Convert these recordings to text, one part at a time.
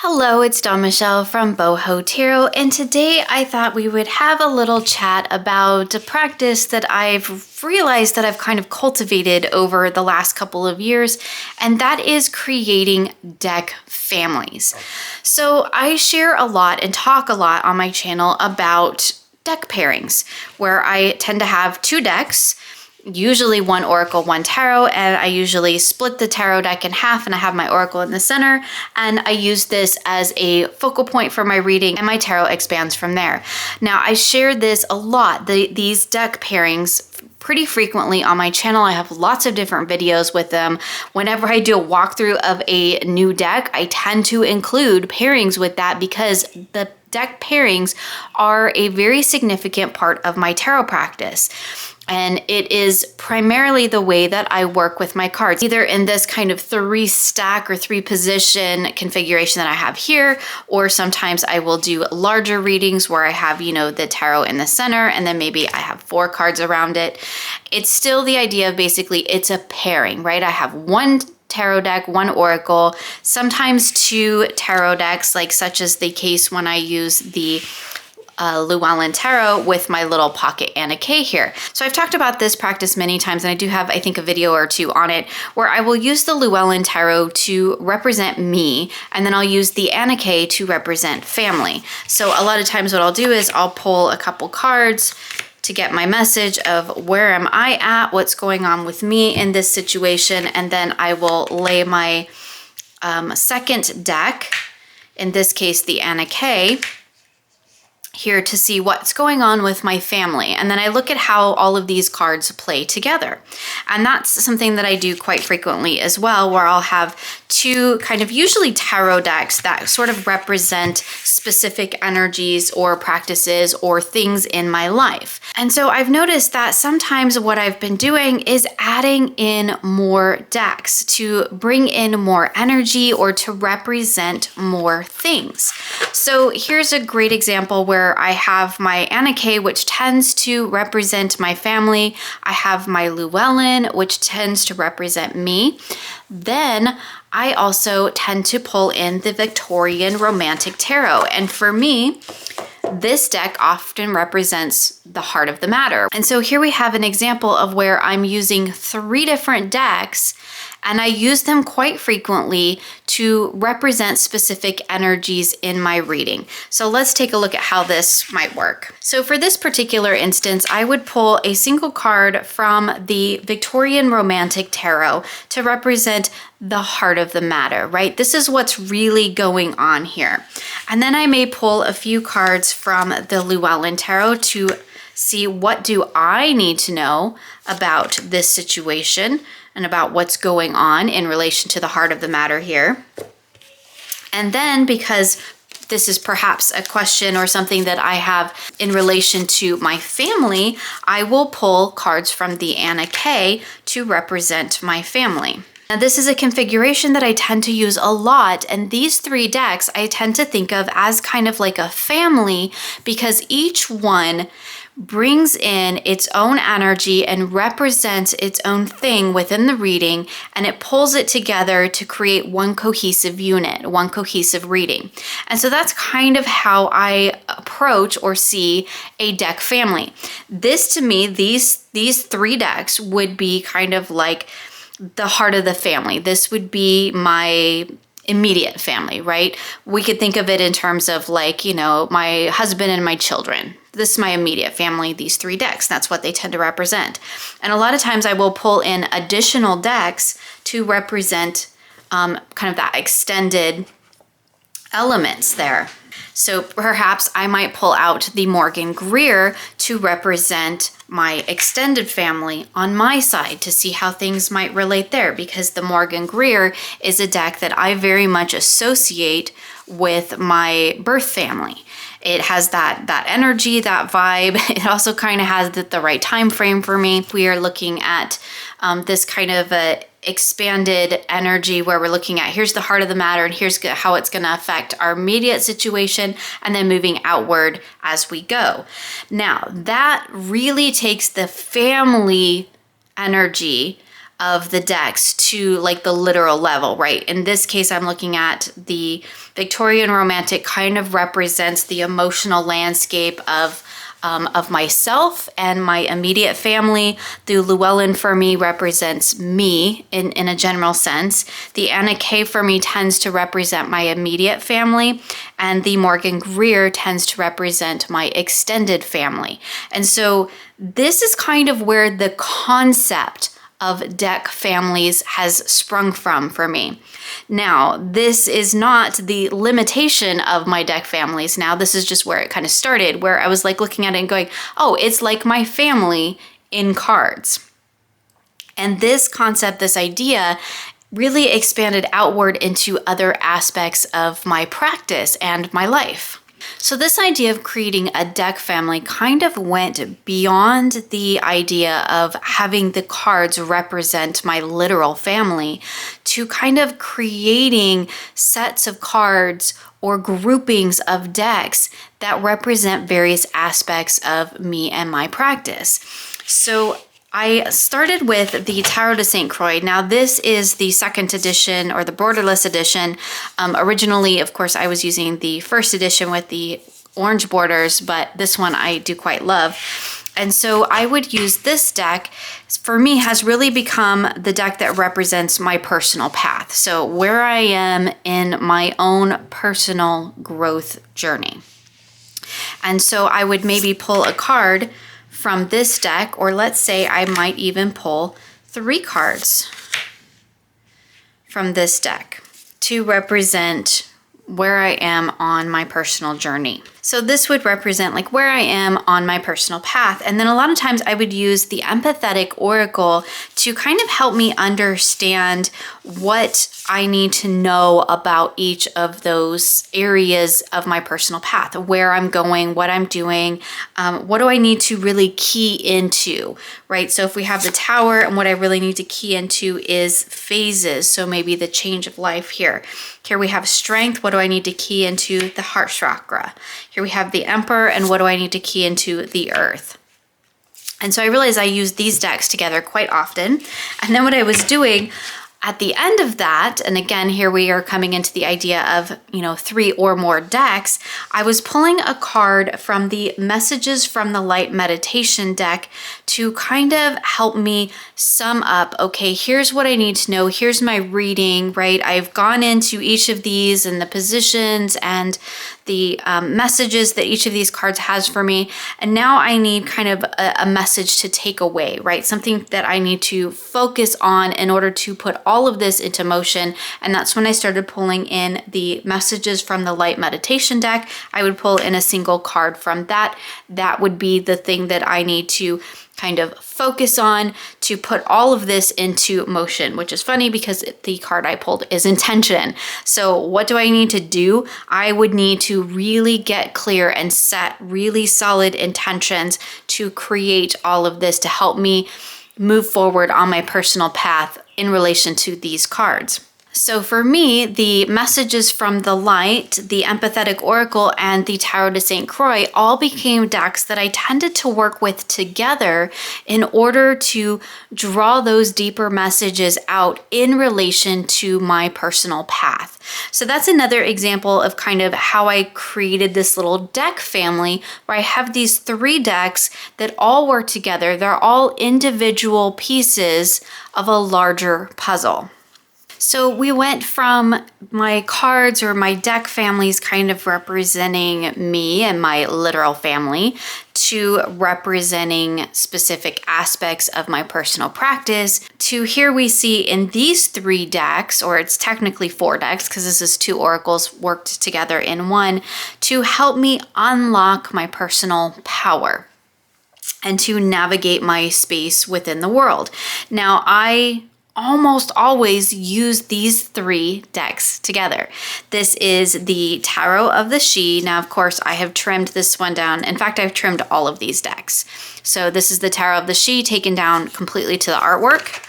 Hello, it's Dawn Michelle from Boho Tarot, and today I thought we would have a little chat about a practice that I've realized that I've kind of cultivated over the last couple of years, and that is creating deck families. So I share a lot and talk a lot on my channel about deck pairings, where I tend to have two decks, usually one oracle, one tarot, and I usually split the tarot deck in half and I have my oracle in the center, and I use this as a focal point for my reading and my tarot expands from there. Now I share this a lot, these deck pairings, pretty frequently on my channel. I have lots of different videos with them. Whenever I do a walkthrough of a new deck, I tend to include pairings with that because the deck pairings are a very significant part of my tarot practice. And it is primarily the way that I work with my cards, either in this kind of 3-stack or 3-position configuration that I have here, or sometimes I will do larger readings where I have, the tarot in the center, and then maybe I have 4 cards around it. It's still the idea of basically it's a pairing, right? I have one tarot deck, one oracle, sometimes 2 tarot decks, such as the case when I use the Llewellyn Tarot with my little pocket Anna K here. So I've talked about this practice many times, and I do have, I think, a video or 2 on it where I will use the Llewellyn Tarot to represent me, and then I'll use the Anna K to represent family. So a lot of times what I'll do is I'll pull a couple cards to get my message of where am I at, what's going on with me in this situation, and then I will lay my second deck, in this case the Anna K, here to see what's going on with my family. And then I look at how all of these cards play together. And that's something that I do quite frequently as well, where I'll have 2 kind of usually tarot decks that sort of represent specific energies or practices or things in my life. And so I've noticed that sometimes what I've been doing is adding in more decks to bring in more energy or to represent more things. So here's a great example where I have my Anna K, which tends to represent my family. I have my Llewellyn, which tends to represent me. Then I also tend to pull in the Victorian Romantic Tarot. And for me, this deck often represents the heart of the matter. And so here we have an example of where I'm using 3 different decks, and I use them quite frequently to represent specific energies in my reading. So let's take a look at how this might work. So for this particular instance, I would pull a single card from the Victorian Romantic Tarot to represent the heart of the matter, right? This is what's really going on here. And then I may pull a few cards from the Llewellyn Tarot to see what do I need to know about this situation and about what's going on in relation to the heart of the matter here. And then, because this is perhaps a question or something that I have in relation to my family, I will pull cards from the Anna K to represent my family. Now, this is a configuration that I tend to use a lot, and these 3 decks I tend to think of as kind of like a family because each one brings in its own energy and represents its own thing within the reading, and it pulls it together to create one cohesive unit, one cohesive reading. And so that's kind of how I approach or see a deck family. This, to me, these 3 decks would be kind of like the heart of the family. This would be my immediate family, right? We could think of it in terms of my husband and my children. This is my immediate family, these 3 decks. That's what they tend to represent. And a lot of times I will pull in additional decks to represent kind of that extended elements there. So perhaps I might pull out the Morgan Greer to represent my extended family on my side to see how things might relate there, because the Morgan Greer is a deck that I very much associate with my birth family. It has that energy, that vibe. It also kind of has the right time frame for me. We are looking at this kind of expanded energy where we're looking at here's the heart of the matter and here's how it's going to affect our immediate situation, and then moving outward as we go. Now, that really takes the family energy of the decks to like the literal level, right? In this case, I'm looking at the Victorian Romantic kind of represents the emotional landscape of myself and my immediate family. The Llewellyn for me represents me in a general sense. The Anna Kay for me tends to represent my immediate family, and the Morgan Greer tends to represent my extended family. And so this is kind of where the concept of deck families has sprung from for me. Now, this is not the limitation of my deck families. Now, this is just where it kind of started, where I was like looking at it and going, oh, it's like my family in cards. And this concept, this idea, really expanded outward into other aspects of my practice and my life. So this idea of creating a deck family kind of went beyond the idea of having the cards represent my literal family to kind of creating sets of cards or groupings of decks that represent various aspects of me and my practice. So I started with the Tarot de St. Croix. Now, this is the second edition or the borderless edition. Originally, of course, I was using the first edition with the orange borders, but this one I do quite love. And so I would use this deck. For me, has really become the deck that represents my personal path. So where I am in my own personal growth journey. And so I would maybe pull a card from this deck, or let's say I might even pull 3 cards from this deck to represent where I am on my personal journey. So this would represent like where I am on my personal path. And then a lot of times I would use the empathetic oracle to kind of help me understand what I need to know about each of those areas of my personal path, where I'm going, what I'm doing, what do I need to really key into, right? So if we have the Tower, and what I really need to key into is phases. So maybe the change of life here. Here we have Strength. What do I need to key into? The heart chakra. Here we have the Emperor, and what do I need to key into? The Earth. And so I realized I use these decks together quite often. And then what I was doing at the end of that, and again, here we are coming into the idea of, 3 or more decks, I was pulling a card from the Messages from the Light meditation deck to kind of help me sum up, okay, here's what I need to know, here's my reading, right? I've gone into each of these and the positions and the messages that each of these cards has for me. And now I need kind of a message to take away, right? Something that I need to focus on in order to put all of this into motion. And that's when I started pulling in the Messages from the Light meditation deck. I would pull in a single card from that. That would be the thing that I need to kind of focus on to put all of this into motion, which is funny because the card I pulled is intention. So what do I need to do? I would need to really get clear and set really solid intentions to create all of this to help me move forward on my personal path in relation to these cards. So for me, the Messages from the Light, the Empathetic Oracle, and the Tarot de St. Croix all became decks that I tended to work with together in order to draw those deeper messages out in relation to my personal path. So that's another example of kind of how I created this little deck family where I have these 3 decks that all work together. They're all individual pieces of a larger puzzle. So we went from my cards or my deck families kind of representing me and my literal family to representing specific aspects of my personal practice to here we see in these 3 decks, or it's technically 4 decks because this is 2 oracles worked together in one, to help me unlock my personal power and to navigate my space within the world. Now, I almost always use these 3 decks together. This is the Tarot of the She. Now, of course, I have trimmed this one down. In fact, I've trimmed all of these decks. So this is the Tarot of the She taken down completely to the artwork.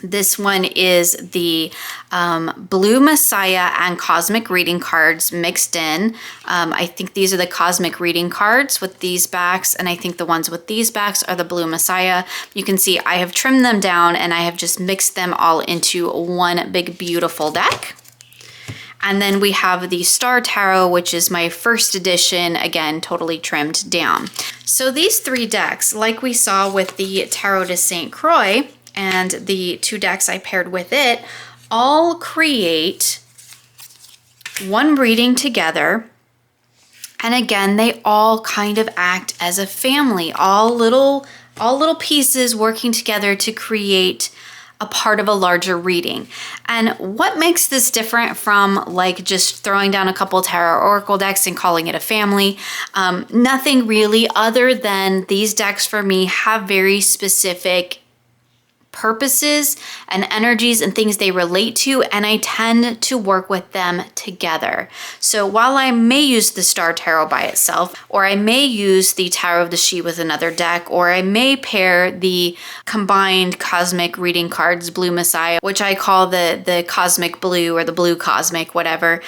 This one is the Blue Messiah and Cosmic Reading cards mixed in. I think these are the Cosmic Reading cards with these backs, and I think the ones with these backs are the Blue Messiah. You can see I have trimmed them down and I have just mixed them all into one big beautiful deck. And then we have the Star Tarot, which is my first edition, again, totally trimmed down. So these 3 decks, like we saw with the Tarot de St. Croix, and the 2 decks I paired with it, all create one reading together. And again, they all kind of act as a family, all little pieces working together to create a part of a larger reading. And what makes this different from like just throwing down a couple tarot oracle decks and calling it a family? Nothing really, other than these decks for me have very specific purposes and energies and things they relate to, and I tend to work with them together. So while I may use the Star Tarot by itself, or I may use the Tarot of the She with another deck, or I may pair the combined Cosmic Reading cards, Blue Messiah, which I call the Cosmic Blue or the Blue Cosmic, whatever,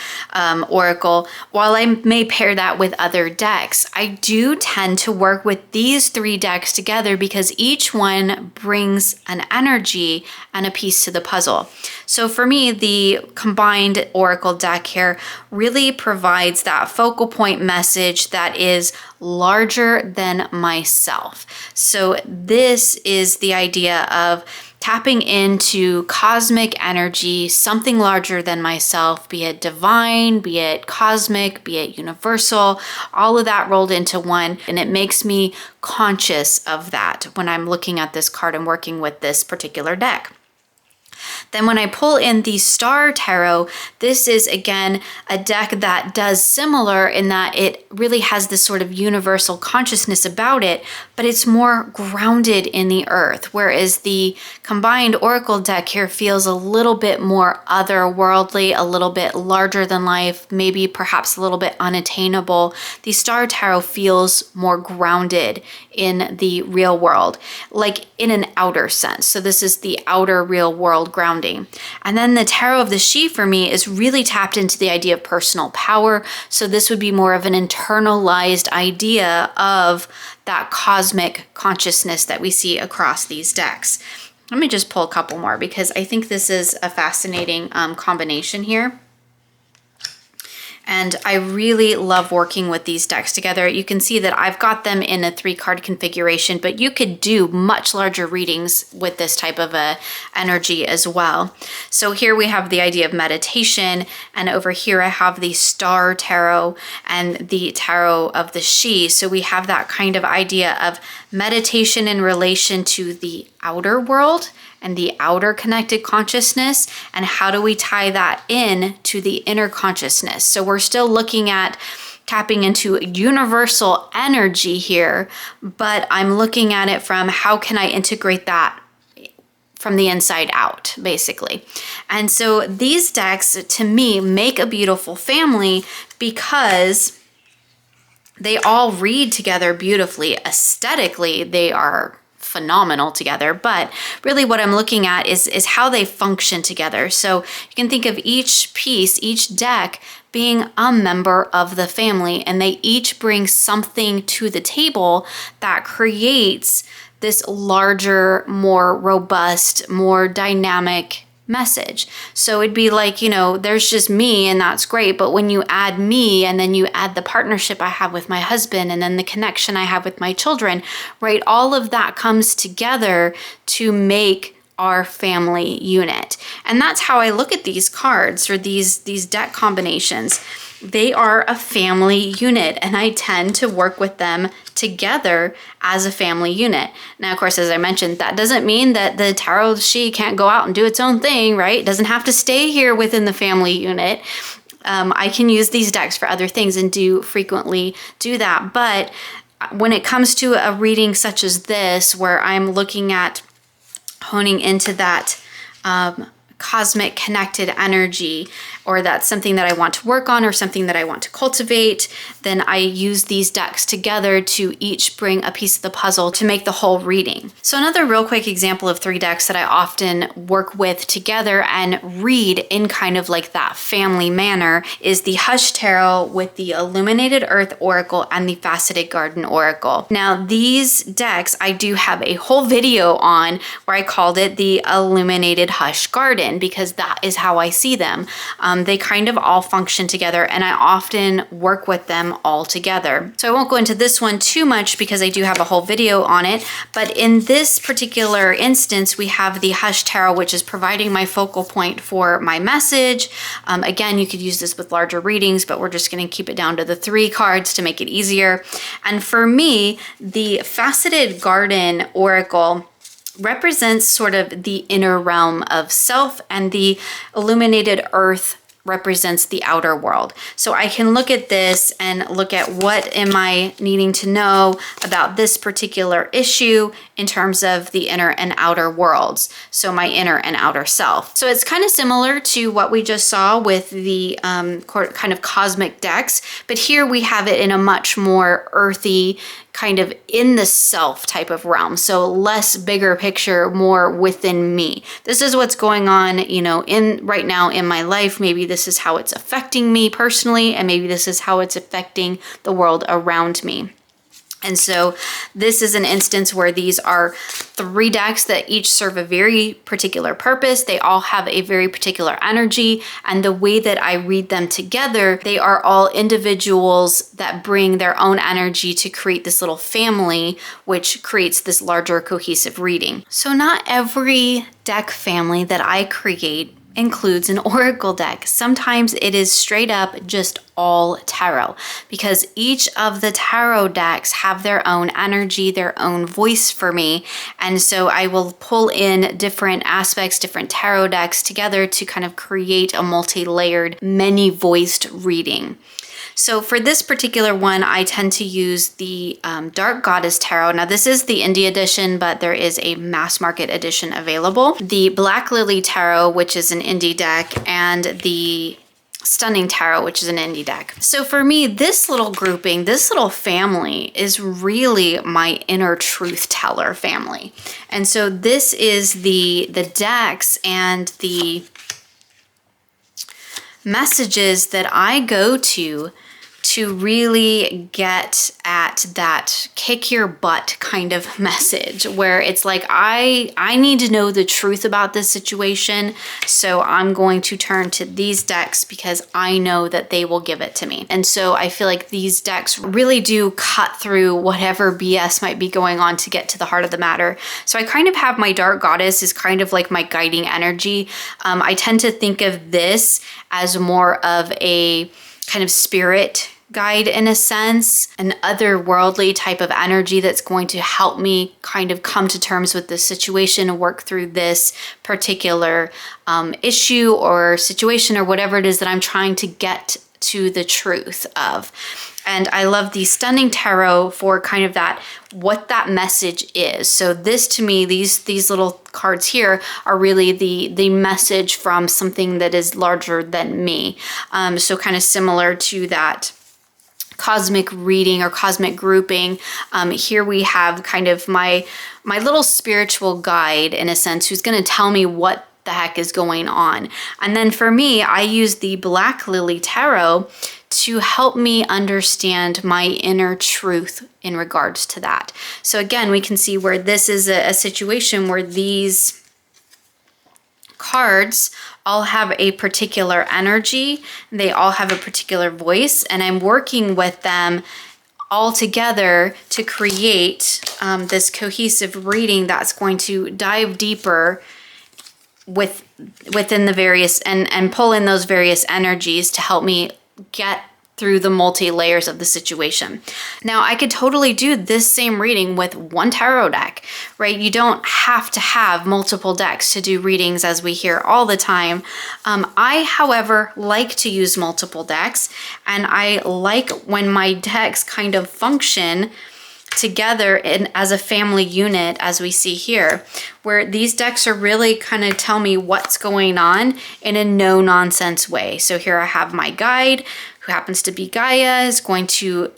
Oracle, while I may pair that with other decks, I do tend to work with these 3 decks together because each one brings an energy and a piece to the puzzle. So for me, the combined Oracle deck here really provides that focal point message that is larger than myself. So this is the idea of tapping into cosmic energy, something larger than myself, be it divine, be it cosmic, be it universal, all of that rolled into one. And it makes me conscious of that when I'm looking at this card and working with this particular deck. Then when I pull in the Star Tarot, this is again a deck that does similar in that it really has this sort of universal consciousness about it, but it's more grounded in the earth, whereas the combined Oracle deck here feels a little bit more otherworldly, a little bit larger than life, maybe perhaps a little bit unattainable. The Star Tarot feels more grounded in the real world, like in an outer sense. So this is the outer real world grounding. And then the Tarot of the She for me is really tapped into the idea of personal power. So this would be more of an internalized idea of that cosmic consciousness that we see across these decks. Let me just pull a couple more because I think this is a fascinating combination here. And I really love working with these decks together. You can see that I've got them in a 3-card configuration, but you could do much larger readings with this type of a energy as well. So here we have the idea of meditation, and over here I have the Star Tarot and the Tarot of the She. So we have that kind of idea of meditation in relation to the outer world and the outer connected consciousness, and how do we tie that in to the inner consciousness. So we're still looking at tapping into universal energy here, but I'm looking at it from how can I integrate that from the inside out, basically. And so these decks, to me, make a beautiful family because they all read together beautifully. Aesthetically, they are phenomenal together, but really what I'm looking at is how they function together. So you can think of each piece, each deck being a member of the family, and they each bring something to the table that creates this larger, more robust, more dynamic message. So it'd be like, you know, there's just me and that's great, but when you add me and then you add the partnership I have with my husband and then the connection I have with my children, right? All of that comes together to make our family unit. And that's how I look at these cards or these deck combinations. They are a family unit, and I tend to work with them together as a family unit. Now, of course, as I mentioned, that doesn't mean that the Tarot of She can't go out and do its own thing, right? It doesn't have to stay here within the family unit. I can use these decks for other things and do frequently do that. But when it comes to a reading such as this, where I'm looking at honing into that cosmic connected energy or that's something that I want to work on or something that I want to cultivate, then I use these decks together to each bring a piece of the puzzle to make the whole reading. So another real quick example of 3 decks that I often work with together and read in kind of like that family manner is the Hush Tarot with the Illuminated Earth Oracle and the Faceted Garden Oracle. Now these decks I do have a whole video on where I called it the Illuminated Hush Garden because that is how I see them. They kind of all function together and I often work with them all together. So I won't go into this one too much because I do have a whole video on it, but in this particular instance we have the Hush Tarot, which is providing my focal point for my message. Again, you could use this with larger readings, but we're just going to keep it down to the 3 cards to make it easier. And for me, the Faceted Garden Oracle represents sort of the inner realm of self, and the Illuminated Earth represents the outer world. So I can look at this and look at what am I needing to know about this particular issue in terms of the inner and outer worlds. So my inner and outer self. So it's kind of similar to what we just saw with the kind of cosmic decks, but here we have it in a much more earthy, kind of in the self type of realm. So less bigger picture, more within me. This is what's going on, you know, in right now in my life. Maybe this is how it's affecting me personally, and maybe this is how it's affecting the world around me. And so this is an instance where these are 3 decks that each serve a very particular purpose. They all have a very particular energy, and the way that I read them together, they are all individuals that bring their own energy to create this little family, which creates this larger cohesive reading. So not every deck family that I create includes an oracle deck. Sometimes it is straight up just all tarot, because each of the tarot decks have their own energy, their own voice for me. And so I will pull in different aspects, different tarot decks together to kind of create a multi-layered, many-voiced reading. So for this particular one, I tend to use the Dark Goddess Tarot. Now this is the indie edition, but there is a mass market edition available. The Black Lily Tarot, which is an indie deck, and the Stunning Tarot, which is an indie deck. So for me, this little grouping, this little family is really my inner truth teller family. And so this is the decks and the messages that I go to really get at that kick your butt kind of message, where it's like, I need to know the truth about this situation, so I'm going to turn to these decks because I know that they will give it to me. And so I feel like these decks really do cut through whatever BS might be going on to get to the heart of the matter. So I kind of have my Dark Goddess is kind of like my guiding energy. I tend to think of this as more of a kind of spirit guide in a sense, an otherworldly type of energy that's going to help me kind of come to terms with this situation and work through this particular issue or situation or whatever it is that I'm trying to get to the truth of. And I love the Stunning Tarot for kind of that, what that message is. So this to me, these little cards here are really the message from something that is larger than me. So kind of similar to that cosmic reading or cosmic grouping. Here we have kind of my little spiritual guide in a sense, who's going to tell me what the heck is going on. And then for me, I use the Black Lily Tarot to help me understand my inner truth in regards to that. So again, we can see where this is a situation where these cards all have a particular energy, they all have a particular voice, and I'm working with them all together to create this cohesive reading that's going to dive deeper within the various and pull in those various energies to help me get through the multi-layers of the situation. Now, I could totally do this same reading with one tarot deck, right? You don't have to have multiple decks to do readings, as we hear all the time. I, however, like to use multiple decks, and I like when my decks kind of function together as a family unit, as we see here, where these decks are really kind of tell me what's going on in a no nonsense way. So here I have my guide, who happens to be Gaia, is going to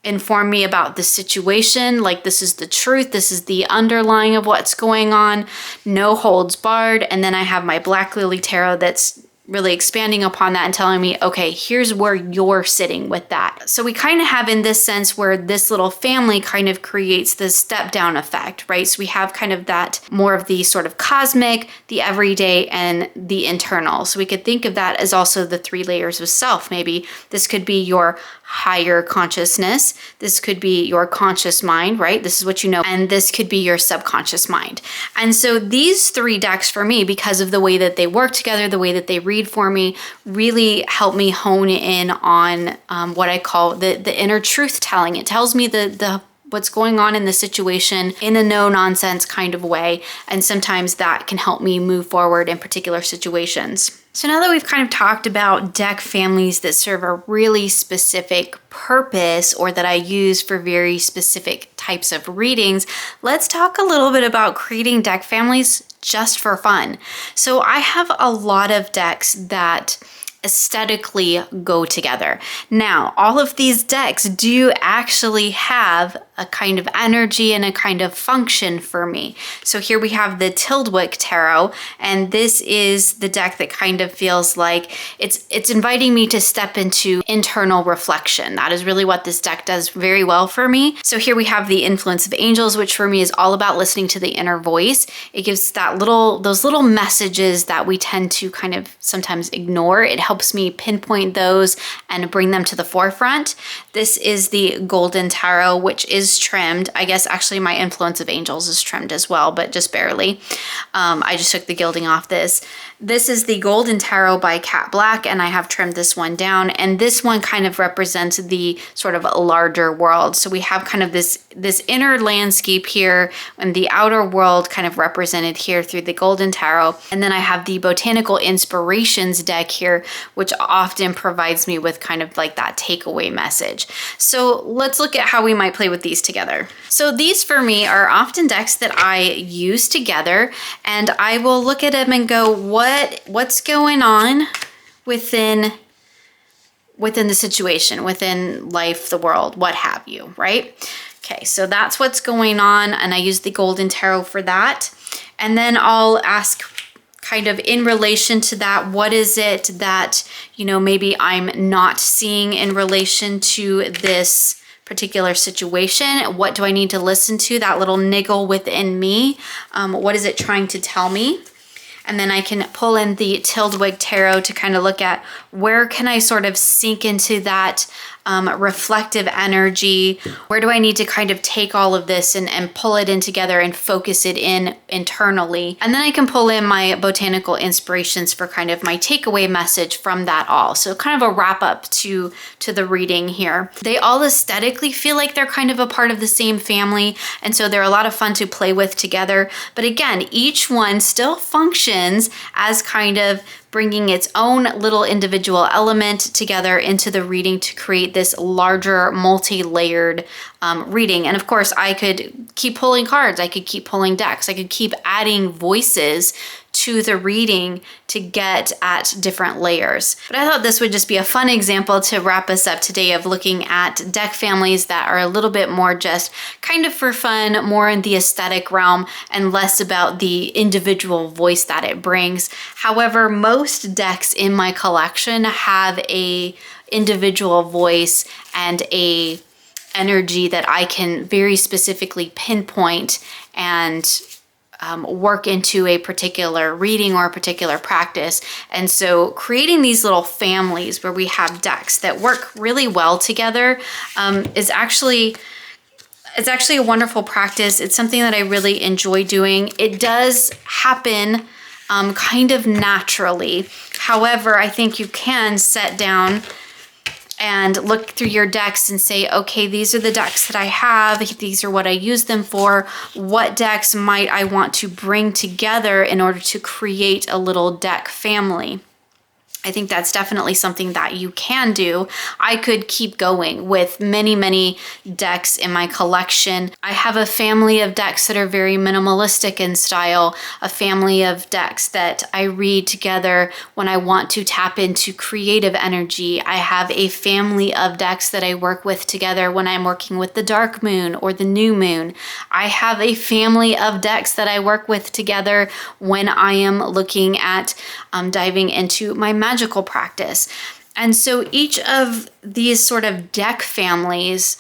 inform me about the situation, like this is the truth, this is the underlying of what's going on, no holds barred. And then I have my Black Lily Tarot that's really expanding upon that and telling me, okay, here's where you're sitting with that. So we kind of have in this sense where this little family kind of creates this step down effect, right? So we have kind of that more of the sort of cosmic, the everyday, and the internal. So we could think of that as also the 3 layers of self. Maybe this could be your higher consciousness. This could be your conscious mind, right? This is what you know. And this could be your subconscious mind. And so these 3 decks for me, because of the way that they work together, the way that they read for me, really help me hone in on what I call the inner truth telling. It tells me the what's going on in the situation in a no nonsense kind of way. And sometimes that can help me move forward in particular situations. So now that we've kind of talked about deck families that serve a really specific purpose or that I use for very specific types of readings, let's talk a little bit about creating deck families just for fun. So I have a lot of decks that aesthetically go together. Now, all of these decks do actually have a kind of energy and a kind of function for me. So here we have the Tildwick Tarot, and this is the deck that kind of feels like it's inviting me to step into internal reflection. That is really what this deck does very well for me. So here we have the Influence of Angels, which for me is all about listening to the inner voice. It gives those little messages that we tend to kind of sometimes ignore. It helps me pinpoint those and bring them to the forefront. This is the Golden Tarot, which is trimmed. I guess actually my Influence of Angels is trimmed as well, but just barely. I just took the gilding off this. This is the Golden Tarot by Kat Black, and I have trimmed this one down. And this one kind of represents the sort of larger world. So we have kind of this inner landscape here and the outer world kind of represented here through the Golden Tarot. And then I have the Botanical Inspirations deck here, which often provides me with kind of like that takeaway message. So let's look at how we might play with these together. So these for me are often decks that I use together, and I will look at them and go, what's going on within the situation, within life, the world, what have you, right? Okay, so that's what's going on, and I use the Golden Tarot for that. And then I'll ask kind of in relation to that, what is it that, maybe I'm not seeing in relation to this particular situation? What do I need to listen to? That little niggle within me. What is it trying to tell me? And then I can pull in the Tildwick Tarot to kind of look at where can I sort of sink into that reflective energy? Where do I need to kind of take all of this and pull it in together and focus it in internally? And then I can pull in my Botanical Inspirations for kind of my takeaway message from that all. So kind of a wrap up to the reading here. They all aesthetically feel like they're kind of a part of the same family. And so they're a lot of fun to play with together. But again, each one still functions as kind of bringing its own little individual element together into the reading to create this larger multi-layered reading. And of course, I could keep pulling cards, I could keep pulling decks, I could keep adding voices to the reading to get at different layers. But I thought this would just be a fun example to wrap us up today of looking at deck families that are a little bit more just kind of for fun, more in the aesthetic realm, and less about the individual voice that it brings. However, most decks in my collection have a individual voice and a energy that I can very specifically pinpoint and work into a particular reading or a particular practice. And so creating these little families where we have decks that work really well together is actually a wonderful practice. It's something that I really enjoy doing. It does happen kind of naturally. However, I think you can sit down and look through your decks and say, okay, these are the decks that I have. These are what I use them for. What decks might I want to bring together in order to create a little deck family? I think that's definitely something that you can do. I could keep going with many, many decks in my collection. I have a family of decks that are very minimalistic in style, a family of decks that I read together when I want to tap into creative energy. I have a family of decks that I work with together when I'm working with the dark moon or the new moon. I have a family of decks that I work with together when I am looking at diving into my magical practice. And so each of these sort of deck families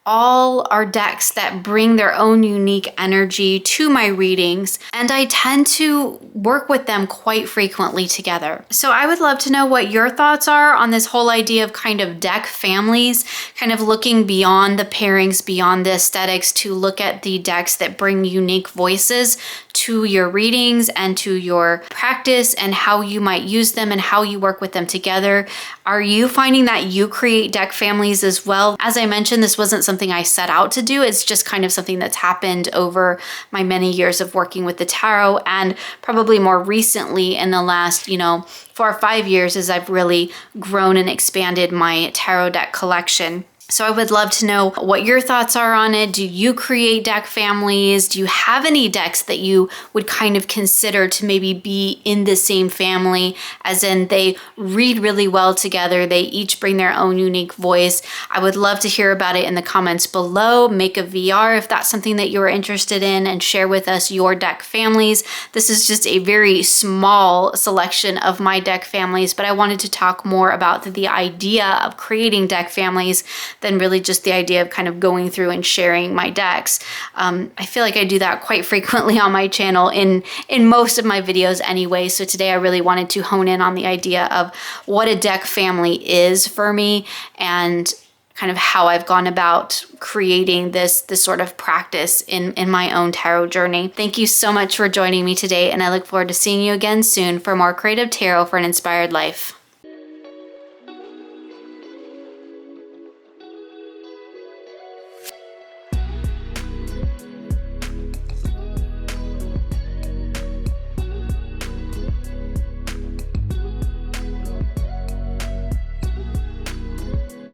all are decks that bring their own unique energy to my readings, and I tend to work with them quite frequently together. So I would love to know what your thoughts are on this whole idea of kind of deck families, kind of looking beyond the pairings, beyond the aesthetics, to look at the decks that bring unique voices to your readings and to your practice, and how you might use them and how you work with them together. Are you finding that you create deck families as well? As I mentioned, this wasn't something I set out to do. It's just kind of something that's happened over my many years of working with the tarot, and probably more recently in the last, 4 or 5 years, as I've really grown and expanded my tarot deck collection. So I would love to know what your thoughts are on it. Do you create deck families? Do you have any decks that you would kind of consider to maybe be in the same family, as in they read really well together, they each bring their own unique voice? I would love to hear about it in the comments below. Make a VR if that's something that you're interested in, and share with us your deck families. This is just a very small selection of my deck families, but I wanted to talk more about the idea of creating deck families than really just the idea of kind of going through and sharing my decks. I feel like I do that quite frequently on my channel in most of my videos anyway. So today I really wanted to hone in on the idea of what a deck family is for me, and kind of how I've gone about creating this sort of practice in my own tarot journey. Thank you so much for joining me today, and I look forward to seeing you again soon for more creative tarot for an inspired life.